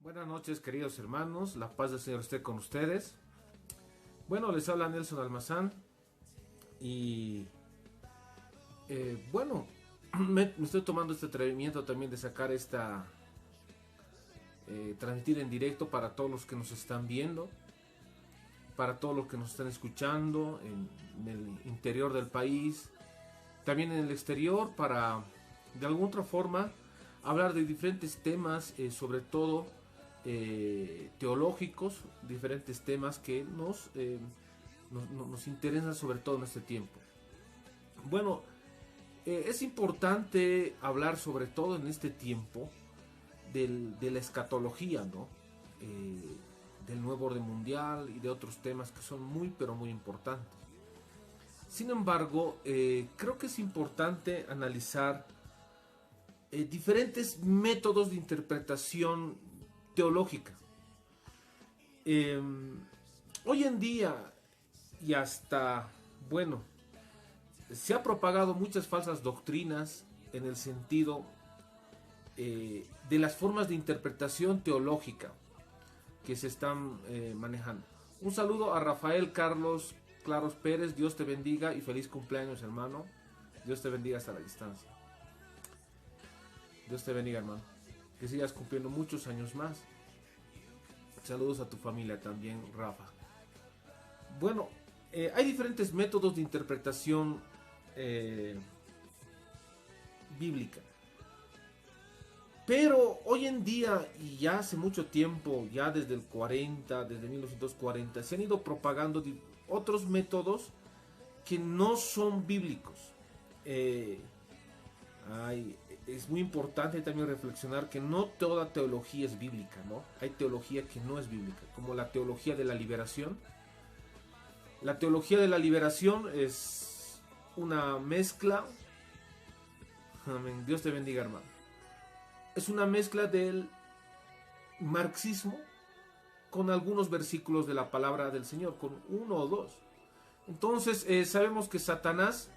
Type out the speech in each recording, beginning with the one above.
Buenas noches, queridos hermanos, la paz del Señor esté con ustedes. Bueno, les habla Nelson Almazán y bueno, me estoy tomando este atrevimiento también de sacar transmitir en directo para todos los que nos están viendo, para todos los que nos están escuchando en el interior del país, también en el exterior, para de alguna otra forma hablar de diferentes temas, sobre todo teológicos, diferentes temas que nos interesan sobre todo en este tiempo. Bueno, es importante hablar sobre todo en este tiempo de la escatología, ¿no? Del nuevo orden mundial y de otros temas que son muy pero muy importantes. Sin embargo, creo que es importante analizar diferentes métodos de interpretación teológica. Hoy en día y hasta, bueno, se ha propagado muchas falsas doctrinas en el sentido de las formas de interpretación teológica que se están manejando. Un saludo a Rafael Carlos Claros Pérez, Dios te bendiga y feliz cumpleaños, hermano. Dios te bendiga hasta la distancia. Dios te bendiga, hermano. Que sigas cumpliendo muchos años más. Saludos a tu familia también, Rafa. Bueno, hay diferentes métodos de interpretación bíblica. Pero hoy en día, y ya hace mucho tiempo, ya desde el 40, desde 1940, se han ido propagando otros métodos que no son bíblicos. Es muy importante también reflexionar que no toda teología es bíblica, ¿no? Hay teología que no es bíblica, como la teología de la liberación. La teología de la liberación es una mezcla. Amén. Dios te bendiga, hermano. Es una mezcla del marxismo con algunos versículos de la palabra del Señor, con uno o dos. Entonces sabemos que Satanás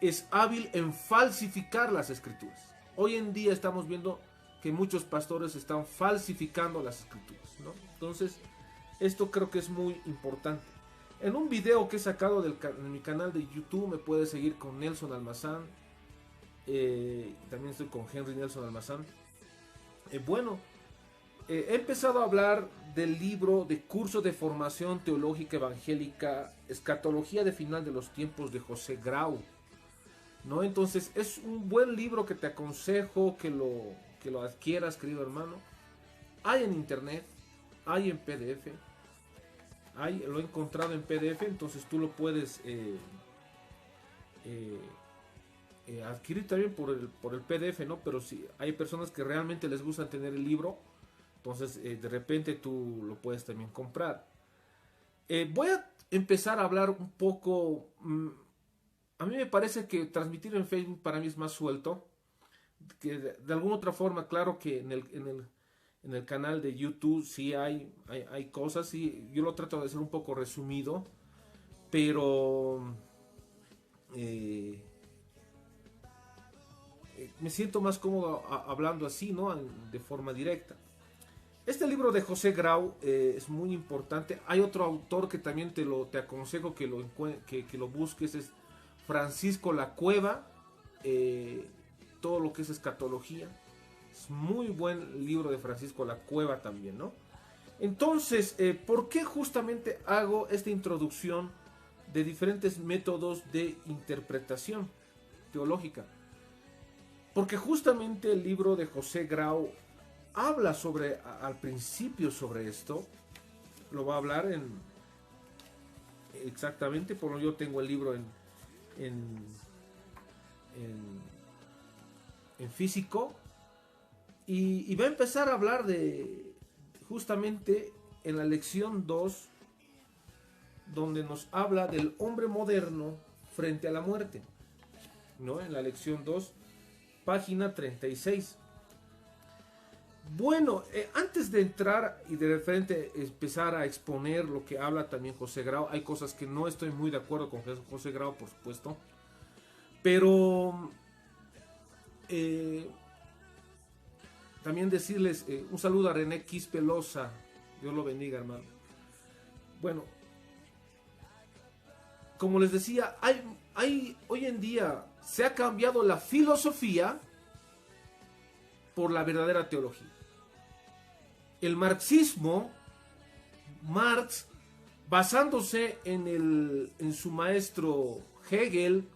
es hábil en falsificar las escrituras. Hoy en día estamos viendo que muchos pastores están falsificando las escrituras, ¿no? Entonces, esto creo que es muy importante. En un video que he sacado en mi canal de YouTube, me puedes seguir con Nelson Almazán. También estoy con Henry Nelson Almazán. He empezado a hablar del libro de Curso de Formación Teológica Evangélica, Escatología de Final de los Tiempos, de José Grau, ¿no? Entonces es un buen libro que te aconsejo que lo adquieras, querido hermano. Hay en internet, hay en PDF, lo he encontrado en PDF, entonces tú lo puedes adquirir también por el PDF, ¿no? Pero si hay personas que realmente les gusta tener el libro, entonces de repente tú lo puedes también comprar. Voy a empezar a hablar un poco. A mí me parece que transmitir en Facebook para mí es más suelto. Que de alguna otra forma, claro que en el canal de YouTube sí hay cosas, y yo lo trato de hacer un poco resumido, pero me siento más cómodo hablando así, ¿no? De forma directa. Este libro de José Grau es muy importante. Hay otro autor que también te aconsejo que lo busques, es Francisco Lacueva, todo lo que es escatología. Es muy buen libro de Francisco Lacueva también, ¿no? Entonces, ¿por qué justamente hago esta introducción de diferentes métodos de interpretación teológica? Porque justamente el libro de José Grau habla al principio sobre esto. Lo va a hablar exactamente, por lo yo tengo el libro en físico, y va a empezar a hablar de justamente en la lección 2, donde nos habla del hombre moderno frente a la muerte, ¿no? En la lección 2, página 36. Bueno, antes de entrar y de repente empezar a exponer lo que habla también José Grau, hay cosas que no estoy muy de acuerdo con José Grau, por supuesto, pero también decirles un saludo a René Quispelosa. Dios lo bendiga, hermano. Bueno, como les decía, hoy en día se ha cambiado la filosofía por la verdadera teología. El marxismo, Marx, basándose en su maestro Hegel,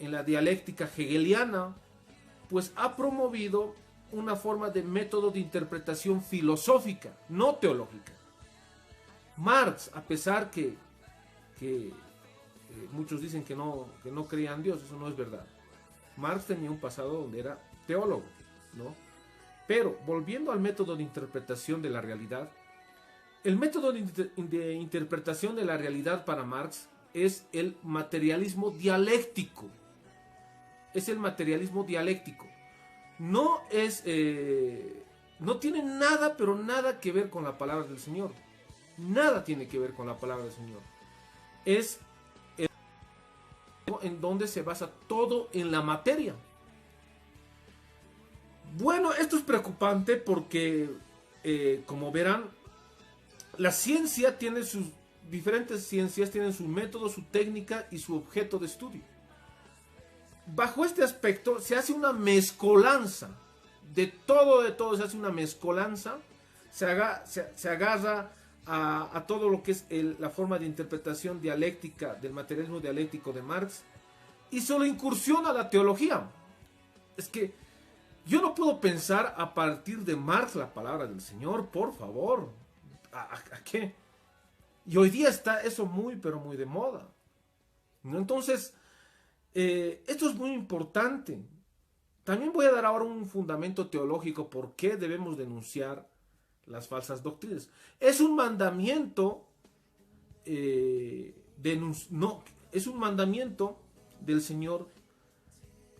en la dialéctica hegeliana, pues ha promovido una forma de método de interpretación filosófica, no teológica. Marx, a pesar que muchos dicen que no creía en Dios, eso no es verdad. Marx tenía un pasado donde era teólogo, ¿no? Pero, volviendo al método de interpretación de la realidad, el método de interpretación de la realidad para Marx es el materialismo dialéctico. Es el materialismo dialéctico. No es, no tiene nada, pero nada que ver con la palabra del Señor. Nada tiene que ver con la palabra del Señor. Es el en donde se basa todo en la materia. Bueno, esto es preocupante porque, como verán, la ciencia tiene diferentes ciencias tienen su método, su técnica y su objeto de estudio. Bajo este aspecto se hace una mezcolanza de todo se hace una mezcolanza, se agarra a todo lo que es la forma de interpretación dialéctica del materialismo dialéctico de Marx y solo incursiona la teología. Es que yo no puedo pensar a partir de Marx la palabra del Señor, por favor. ¿A qué? Y hoy día está eso muy, pero muy de moda, ¿no? Entonces, esto es muy importante. También voy a dar ahora un fundamento teológico por qué debemos denunciar las falsas doctrinas. Es un mandamiento, es un mandamiento del Señor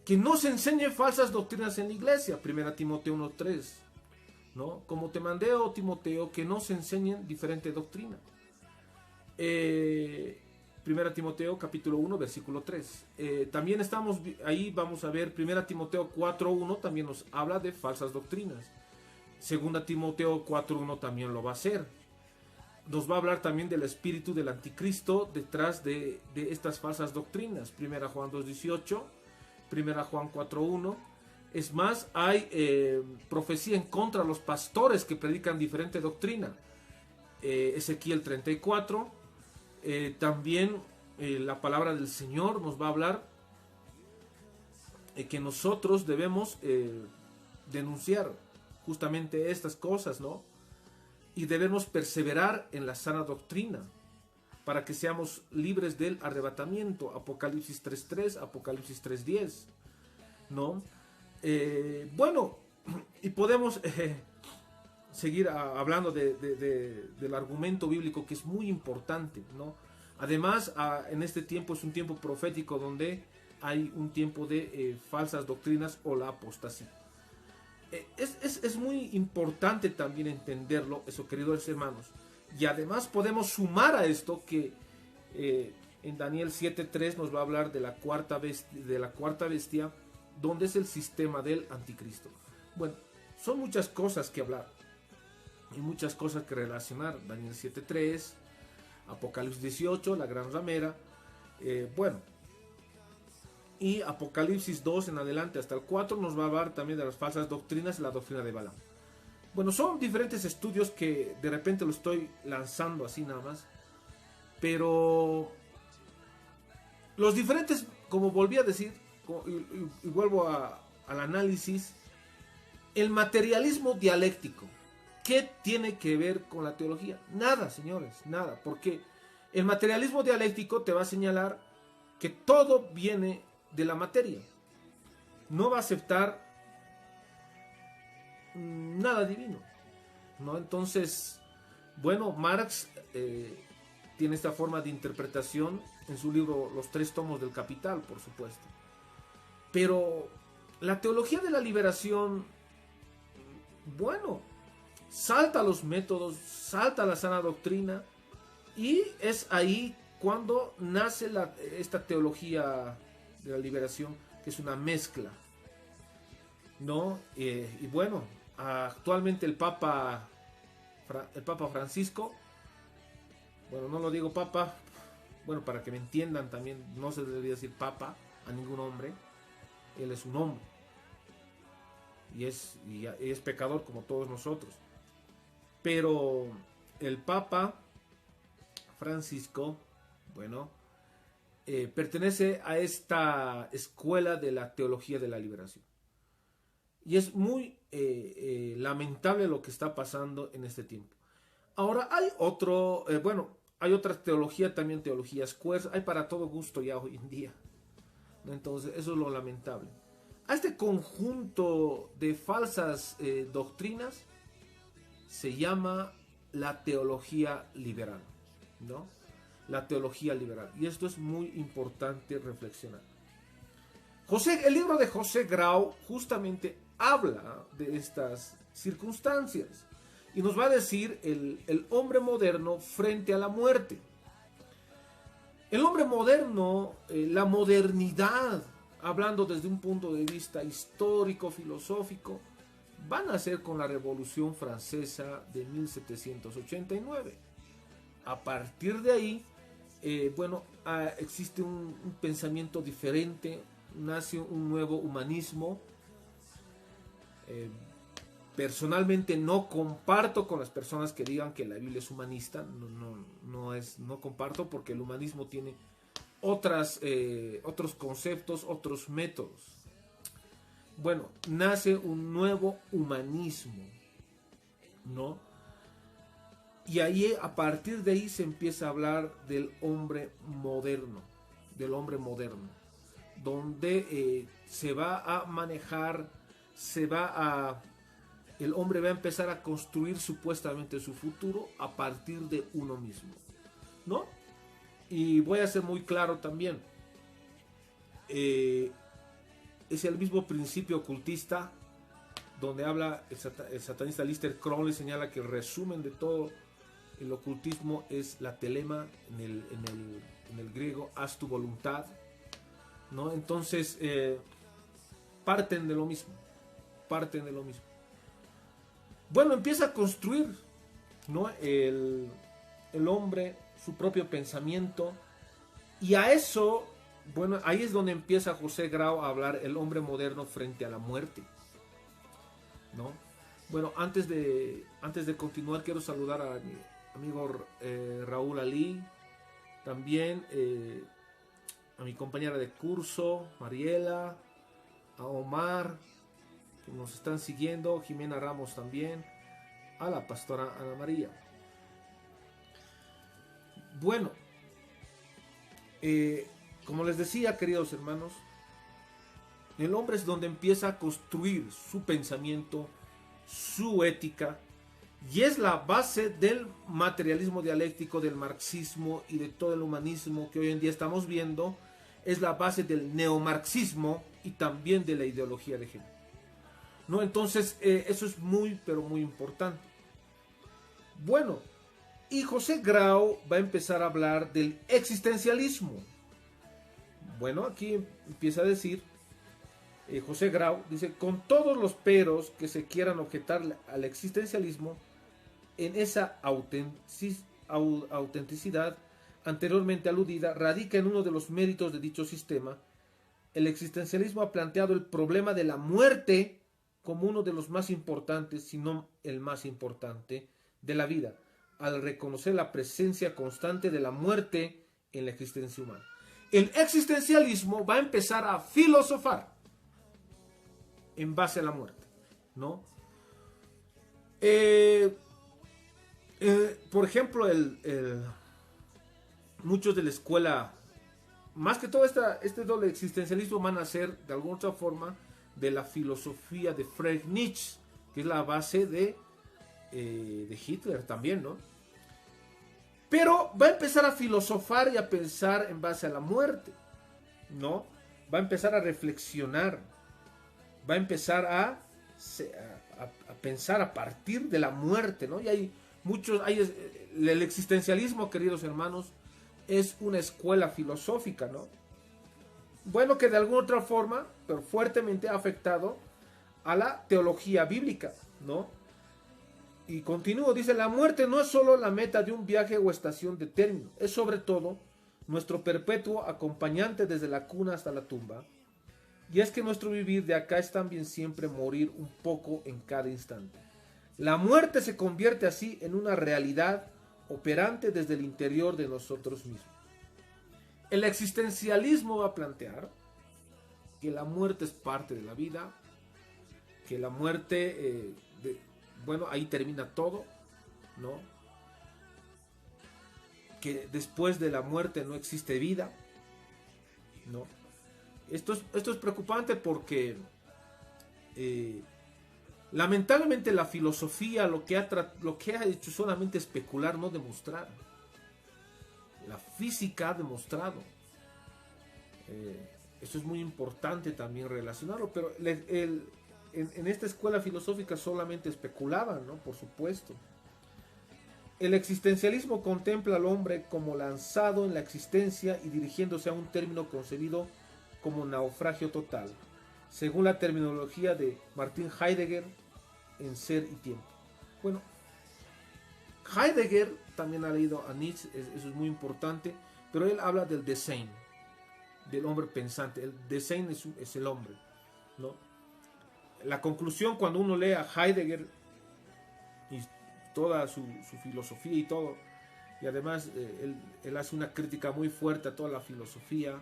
que no se enseñe falsas doctrinas en la iglesia. 1 Timoteo 1:3, ¿no? Como te mandé, oh Timoteo, que no se enseñen diferente doctrina. 1 Timoteo capítulo 1 versículo 3. También estamos ahí, vamos a ver 1 Timoteo 4:1 también nos habla de falsas doctrinas. 2 Timoteo 4:1 también lo va a hacer. Nos va a hablar también del espíritu del anticristo detrás de estas falsas doctrinas. 1 Juan 2:18, 1 Juan 4:1. Es más, hay profecía en contra de los pastores que predican diferente doctrina. Ezequiel 34. También la palabra del Señor nos va a hablar que nosotros debemos denunciar justamente estas cosas, ¿no? Y debemos perseverar en la sana doctrina para que seamos libres del arrebatamiento. Apocalipsis 3:3, Apocalipsis 3:10, ¿no? Bueno, y podemos seguir hablando del argumento bíblico, que es muy importante, ¿no? Además, en este tiempo es un tiempo profético donde hay un tiempo de falsas doctrinas o la apostasía. Es muy importante también entenderlo, eso, queridos hermanos. Y además podemos sumar a esto que en Daniel 7:3 nos va a hablar de la cuarta bestia, donde es el sistema del anticristo. Bueno, son muchas cosas que hablar y muchas cosas que relacionar. Daniel 7:3, Apocalipsis 18, la gran ramera, bueno, y Apocalipsis 2 en adelante hasta el 4 nos va a hablar también de las falsas doctrinas y la doctrina de Balaam. Bueno, son diferentes estudios que de repente lo estoy lanzando así nada más, pero los diferentes, como volví a decir, y vuelvo al análisis, el materialismo dialéctico, ¿qué tiene que ver con la teología? Nada, señores, nada, porque el materialismo dialéctico te va a señalar que todo viene de la materia. No va a aceptar nada divino, ¿no? Entonces, bueno, Marx tiene esta forma de interpretación en su libro Los 3 tomos del Capital, por supuesto. Pero la teología de la liberación, bueno, salta los métodos, salta la sana doctrina, y es ahí cuando nace esta teología de la liberación, que es una mezcla. ¿no? Y bueno, actualmente el Papa Francisco, bueno, no lo digo Papa, bueno, para que me entiendan también, no se debería decir Papa a ningún hombre, él es un hombre, y es pecador como todos nosotros. Pero el Papa Francisco, bueno, pertenece a esta escuela de la teología de la liberación. Y es muy lamentable lo que está pasando en este tiempo. Ahora hay hay otra teología, también teologías queer, hay para todo gusto ya hoy en día. Entonces eso es lo lamentable. A este conjunto de falsas doctrinas se llama la teología liberal, ¿no? La teología liberal. Y esto es muy importante reflexionar. El libro de José Grau justamente habla de estas circunstancias y nos va a decir el hombre moderno frente a la muerte. El hombre moderno, la modernidad, hablando desde un punto de vista histórico, filosófico, van a ser con la Revolución Francesa de 1789. A partir de ahí, existe un pensamiento diferente, nace un nuevo humanismo. Personalmente no comparto con las personas que digan que la Biblia es humanista, no comparto, porque el humanismo tiene otros conceptos, otros métodos. Bueno, nace un nuevo humanismo, ¿no? Y ahí, a partir de ahí, se empieza a hablar del hombre moderno, donde se va a manejar, el hombre va a empezar a construir supuestamente su futuro a partir de uno mismo, ¿no? Y voy a ser muy claro también. Es el mismo principio ocultista donde habla el satanista Aleister Crowley, señala que el resumen de todo el ocultismo es la telema, en el griego, haz tu voluntad, ¿no? Entonces parten de lo mismo. Bueno, empieza a construir, ¿no? el hombre su propio pensamiento, y a eso, bueno, ahí es donde empieza José Grau a hablar el hombre moderno frente a la muerte, ¿no? Bueno, antes de continuar, quiero saludar a mi amigo Raúl Ali, también a mi compañera de curso, Mariela, a Omar, que nos están siguiendo, Jimena Ramos también, a la pastora Ana María. Bueno, como les decía, queridos hermanos, el hombre es donde empieza a construir su pensamiento, su ética, y es la base del materialismo dialéctico, del marxismo y de todo el humanismo que hoy en día estamos viendo. Es la base del neomarxismo y también de la ideología de género, ¿no? Entonces eso es muy, pero muy importante. Bueno, y José Grau va a empezar a hablar del existencialismo. Bueno, aquí empieza a decir, José Grau dice, con todos los peros que se quieran objetar al existencialismo, en esa autenticidad anteriormente aludida, radica en uno de los méritos de dicho sistema. El existencialismo ha planteado el problema de la muerte como uno de los más importantes, si no el más importante, de la vida, al reconocer la presencia constante de la muerte en la existencia humana. El existencialismo va a empezar a filosofar en base a la muerte, ¿no? Por ejemplo, muchos de la escuela, más que todo este doble existencialismo, van a ser de alguna otra forma de la filosofía de Friedrich Nietzsche, que es la base de Hitler también, ¿no? Pero va a empezar a filosofar y a pensar en base a la muerte, ¿no? Va a empezar a reflexionar, va a empezar a pensar a partir de la muerte, ¿no? Y hay muchos, el existencialismo, queridos hermanos, es una escuela filosófica, ¿no? Bueno, que de alguna otra forma, pero fuertemente ha afectado a la teología bíblica, ¿no? Y continúo, dice, la muerte no es solo la meta de un viaje o estación de término, es sobre todo nuestro perpetuo acompañante desde la cuna hasta la tumba. Y es que nuestro vivir de acá es también siempre morir un poco en cada instante. La muerte se convierte así en una realidad operante desde el interior de nosotros mismos. El existencialismo va a plantear que la muerte es parte de la vida, que la muerte, bueno, ahí termina todo, ¿no? Que después de la muerte no existe vida, ¿no? Esto es preocupante porque lamentablemente la filosofía lo que ha hecho solamente especular, no demostrar. La física ha demostrado. Esto es muy importante también relacionarlo, pero en esta escuela filosófica solamente especulaban, ¿no? Por supuesto. El existencialismo contempla al hombre como lanzado en la existencia y dirigiéndose a un término concebido como naufragio total, según la terminología de Martin Heidegger en Ser y Tiempo. Bueno, Heidegger también ha leído a Nietzsche, eso es muy importante, pero él habla del Dasein, del hombre pensante. El Dasein es el hombre, ¿no? La conclusión cuando uno lee a Heidegger y toda su filosofía y todo, y además él hace una crítica muy fuerte a toda la filosofía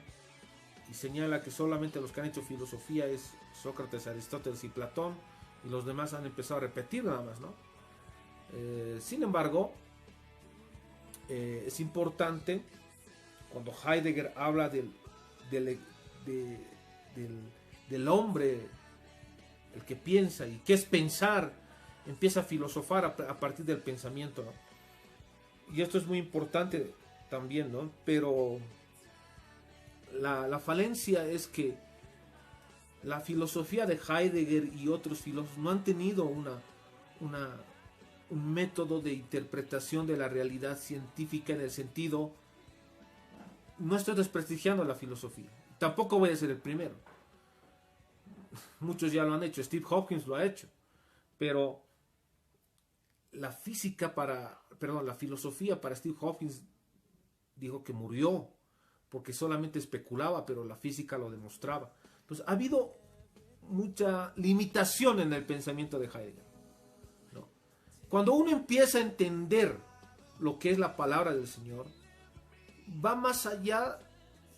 y señala que solamente los que han hecho filosofía es Sócrates, Aristóteles y Platón, y los demás han empezado a repetir nada más, ¿no? Sin embargo, es importante cuando Heidegger habla del hombre, el que piensa y qué es pensar, empieza a filosofar a partir del pensamiento, ¿no? Y esto es muy importante también, ¿no? Pero la falencia es que la filosofía de Heidegger y otros filósofos no han tenido un método de interpretación de la realidad científica en el sentido, no estoy desprestigiando la filosofía, tampoco voy a ser el primero, muchos ya lo han hecho, Steve Hawkins lo ha hecho, pero la filosofía para Steve Hawkins dijo que murió porque solamente especulaba, pero la física lo demostraba. Entonces ha habido mucha limitación en el pensamiento de Heidegger, ¿no? Cuando uno empieza a entender lo que es la palabra del Señor, va más allá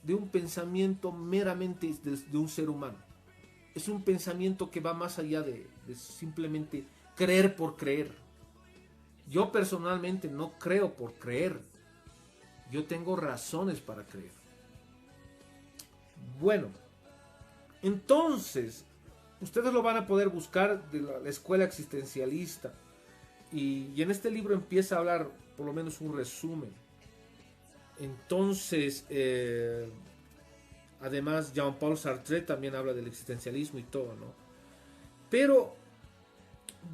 de un pensamiento meramente de un ser humano. Es un pensamiento que va más allá de simplemente creer por creer. Yo personalmente no creo por creer. Yo tengo razones para creer. Bueno, entonces, ustedes lo van a poder buscar de la escuela existencialista. Y en este libro empieza a hablar, por lo menos un resumen. Entonces, además, Jean-Paul Sartre también habla del existencialismo y todo, ¿no? Pero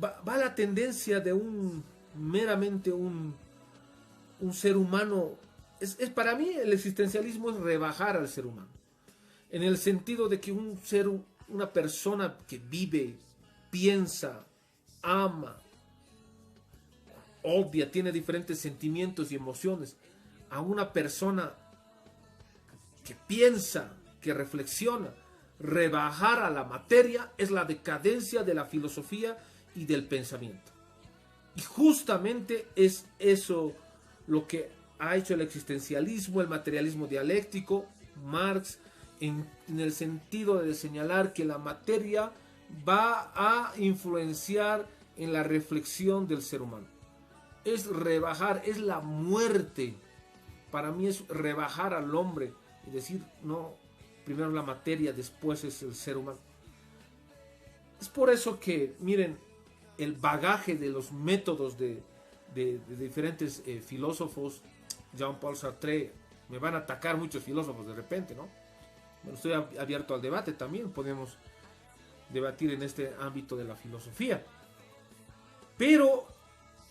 va la tendencia de meramente un ser humano. Para mí el existencialismo es rebajar al ser humano, en el sentido de que una persona que vive, piensa, ama, odia, tiene diferentes sentimientos y emociones, a una persona que piensa, que reflexiona, rebajar a la materia es la decadencia de la filosofía y del pensamiento. Y justamente es eso lo que ha hecho el existencialismo, el materialismo dialéctico, Marx, en el sentido de señalar que la materia va a influenciar en la reflexión del ser humano. Es rebajar, es la muerte. Para mí es rebajar al hombre y decir, no, primero la materia, después es el ser humano. Es por eso que, miren, el bagaje de los métodos de diferentes filósofos, Jean-Paul Sartre, me van a atacar muchos filósofos de repente, ¿no? Bueno, estoy abierto al debate también, podemos debatir en este ámbito de la filosofía. Pero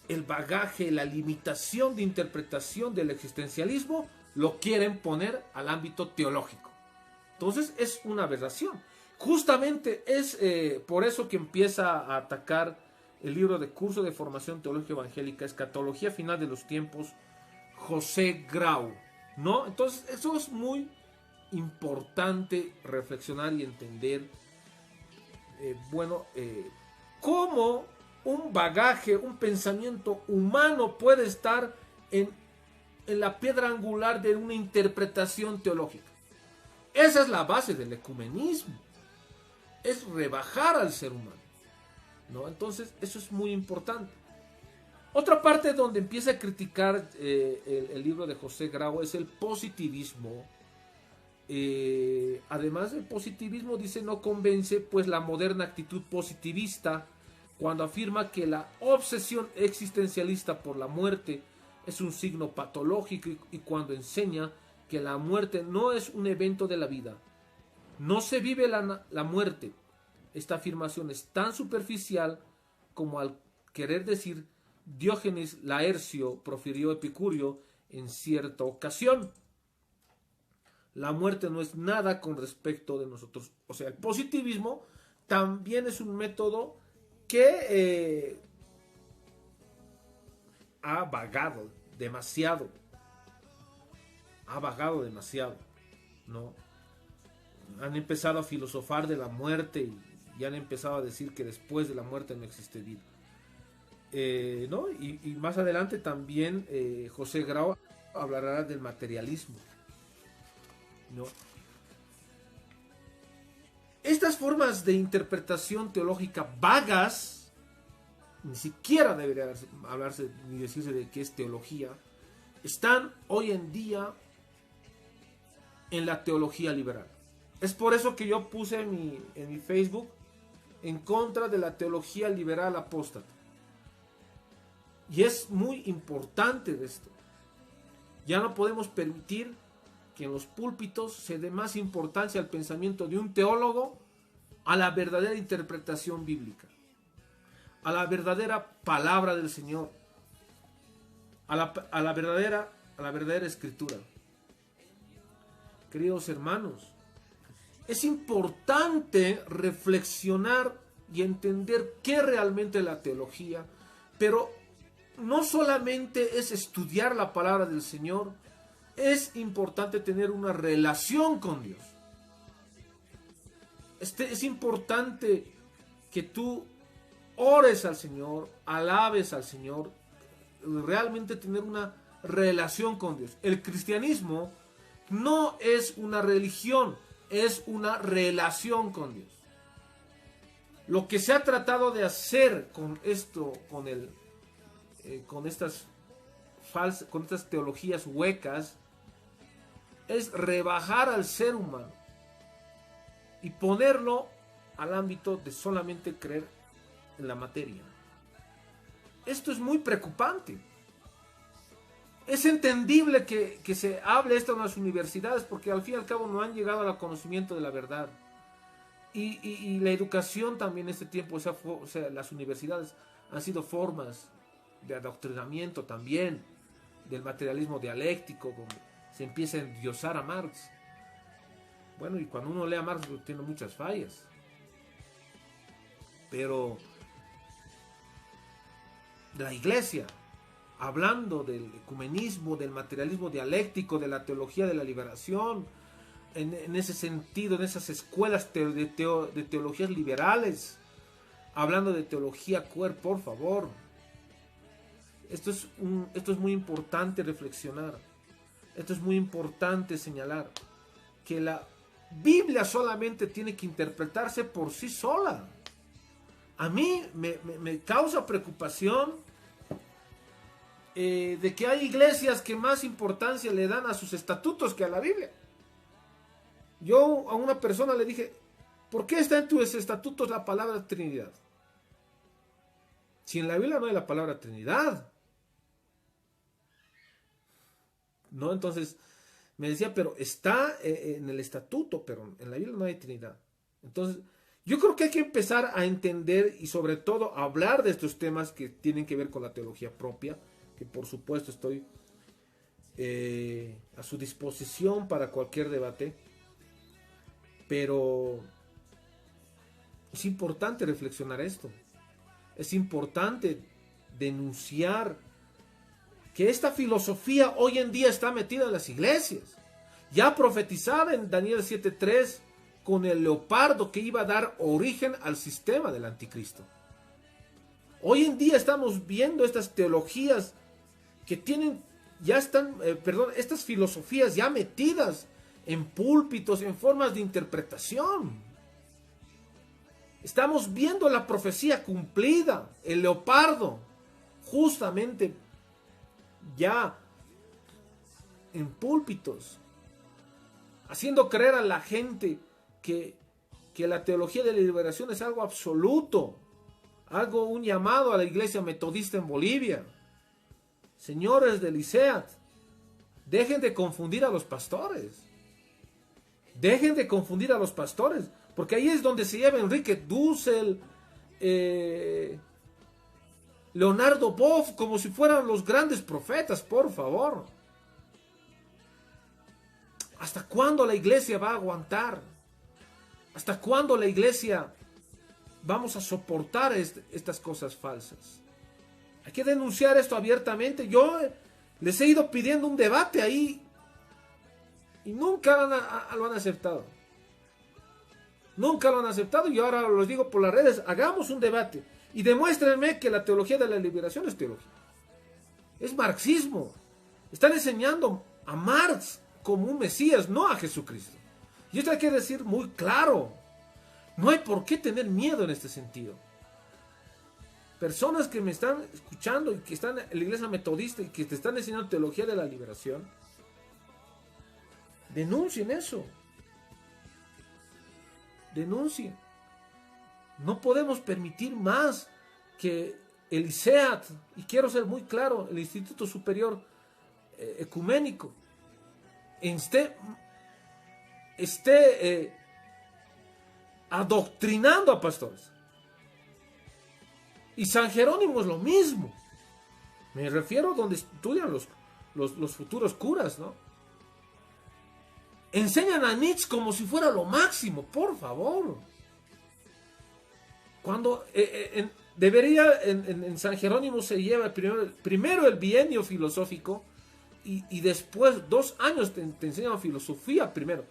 el bagaje, la limitación de interpretación del existencialismo lo quieren poner al ámbito teológico. Entonces es una aberración. Justamente es por eso que empieza a atacar el libro de Curso de Formación Teológica Evangélica, Escatología Final de los Tiempos, José Grau, ¿no? Entonces, eso es muy importante reflexionar y entender, cómo un bagaje, un pensamiento humano puede estar en la piedra angular de una interpretación teológica. Esa es la base del ecumenismo. Es rebajar al ser humano, ¿no? Entonces, eso es muy importante. Otra parte donde empieza a criticar el libro de José Grau es el positivismo. Además del positivismo, dice, no convence pues la moderna actitud positivista cuando afirma que la obsesión existencialista por la muerte es un signo patológico y cuando enseña que la muerte no es un evento de la vida. No se vive la muerte. Esta afirmación es tan superficial como al querer decir Diógenes Laercio profirió Epicurio en cierta ocasión. La muerte no es nada con respecto de nosotros. O sea, el positivismo también es un método que ha vagado demasiado. Ha vagado demasiado, ¿no? Han empezado a filosofar de la muerte y han empezado a decir que después de la muerte no existe vida. ¿No? Y más adelante también José Grau hablará del materialismo, ¿no? Estas formas de interpretación teológica vagas, ni siquiera debería hablarse ni decirse de qué es teología, están hoy en día en la teología liberal. Es por eso que yo puse en mi Facebook en contra de la teología liberal apóstata. Y es muy importante de esto. Ya no podemos permitir que en los púlpitos se dé más importancia al pensamiento de un teólogo a la verdadera interpretación bíblica, a la verdadera palabra del Señor, a la verdadera escritura. Queridos hermanos, es importante reflexionar y entender qué realmente es la teología, pero no solamente es estudiar la palabra del Señor, es importante tener una relación con Dios. Es importante que tú ores al Señor, alabes al Señor, realmente tener una relación con Dios. El cristianismo no es una religión, es una relación con Dios. Lo que se ha tratado de hacer con esto, con estas teologías huecas, es rebajar al ser humano y ponerlo al ámbito de solamente creer en la materia. Esto es muy preocupante. Es entendible que se hable esto en las universidades porque al fin y al cabo no han llegado al conocimiento de la verdad. Y la educación también en este tiempo, o sea, las universidades han sido formas de adoctrinamiento también del materialismo dialéctico, donde se empieza a endiosar a Marx. Bueno, y cuando uno lee a Marx tiene muchas fallas. Pero la iglesia, hablando del ecumenismo, del materialismo dialéctico, de la teología de la liberación, en ese sentido, en esas escuelas de teologías liberales, hablando de teología queer, por favor. Esto es muy importante reflexionar. Esto es muy importante señalar que la Biblia solamente tiene que interpretarse por sí sola. A mí me causa preocupación de que hay iglesias que más importancia le dan a sus estatutos que a la Biblia. Yo a una persona le dije, ¿por qué está en tus estatutos la palabra Trinidad? Si en la Biblia no hay la palabra Trinidad. ¿No? Entonces me decía, pero está en el estatuto, pero en la Biblia no hay Trinidad. Entonces, yo creo que hay que empezar a entender y sobre todo a hablar de estos temas que tienen que ver con la teología propia, que por supuesto estoy a su disposición para cualquier debate, pero Es importante reflexionar esto. Es importante denunciar que esta filosofía hoy en día está metida en las iglesias. Ya profetizada en Daniel 7:3 con el leopardo que iba a dar origen al sistema del anticristo. Hoy en día estamos viendo estas teologías que tienen, ya están, estas filosofías ya metidas en púlpitos, en formas de interpretación. Estamos viendo la profecía cumplida, el leopardo, justamente ya en púlpitos, haciendo creer a la gente que la teología de la liberación es algo absoluto, un llamado a la iglesia metodista en Bolivia. Señores del ISEAT, dejen de confundir a los pastores. Dejen de confundir a los pastores, porque ahí es donde se lleva Enrique Dussel, Leonardo Boff, como si fueran los grandes profetas, por favor. ¿Hasta cuándo la iglesia va a aguantar? ¿Hasta cuándo la iglesia vamos a soportar estas cosas falsas? Hay que denunciar esto abiertamente. Yo les he ido pidiendo un debate ahí y nunca lo han aceptado. Nunca lo han aceptado y ahora los digo por las redes, hagamos un debate y demuéstrenme que la teología de la liberación es teología. Es marxismo. Están enseñando a Marx como un Mesías, no a Jesucristo. Y esto hay que decir muy claro. No hay por qué tener miedo en este sentido. Personas que me están escuchando y que están en la iglesia metodista y que te están enseñando teología de la liberación, denuncien eso. Denuncien. No podemos permitir más que el ISEAT, y quiero ser muy claro, el Instituto Superior Ecuménico, esté adoctrinando a pastores. Y San Jerónimo es lo mismo. Me refiero a donde estudian los futuros curas, ¿no? Enseñan a Nietzsche como si fuera lo máximo, por favor. Cuando en San Jerónimo se lleva primero el bienio filosófico y después 2 años te enseñan filosofía primero.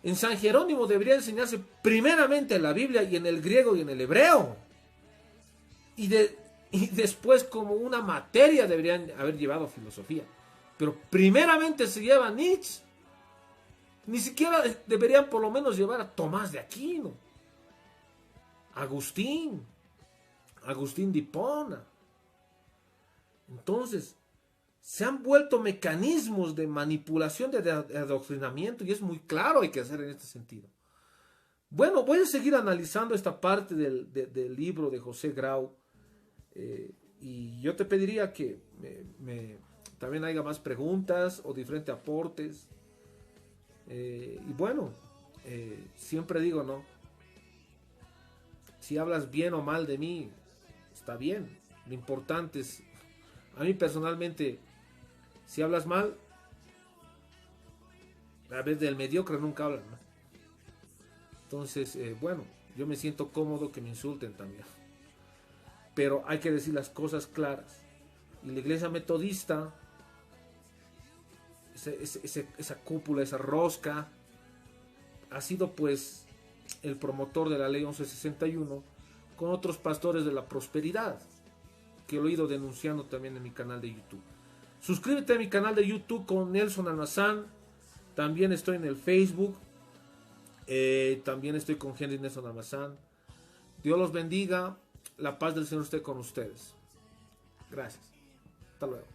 En San Jerónimo debería enseñarse primeramente la Biblia y en el griego y en el hebreo. Y después como una materia deberían haber llevado filosofía. Pero primeramente se lleva Nietzsche. Ni siquiera deberían por lo menos llevar a Tomás de Aquino, Agustín de Hipona. Entonces, se han vuelto mecanismos de manipulación, de adoctrinamiento, y es muy claro hay que hacer en este sentido. Bueno, voy a seguir analizando esta parte del libro de José Grau, y yo te pediría que también haya más preguntas o diferentes aportes. Y bueno, siempre digo, ¿no? Si hablas bien o mal de mí, está bien. Lo importante es, a mí personalmente, si hablas mal, a veces del mediocre nunca hablan, ¿no? Entonces, bueno, yo me siento cómodo que me insulten también. Pero hay que decir las cosas claras. Y la iglesia metodista, esa cúpula, esa rosca, ha sido pues el promotor de la ley 1161 con otros pastores de la prosperidad, que lo he ido denunciando también en mi canal de YouTube. Suscríbete a mi canal de YouTube con Nelson Almazán. También estoy en el Facebook. También estoy con Henry Nelson Almazán. Dios los bendiga. La paz del Señor esté con ustedes. Gracias. Hasta luego.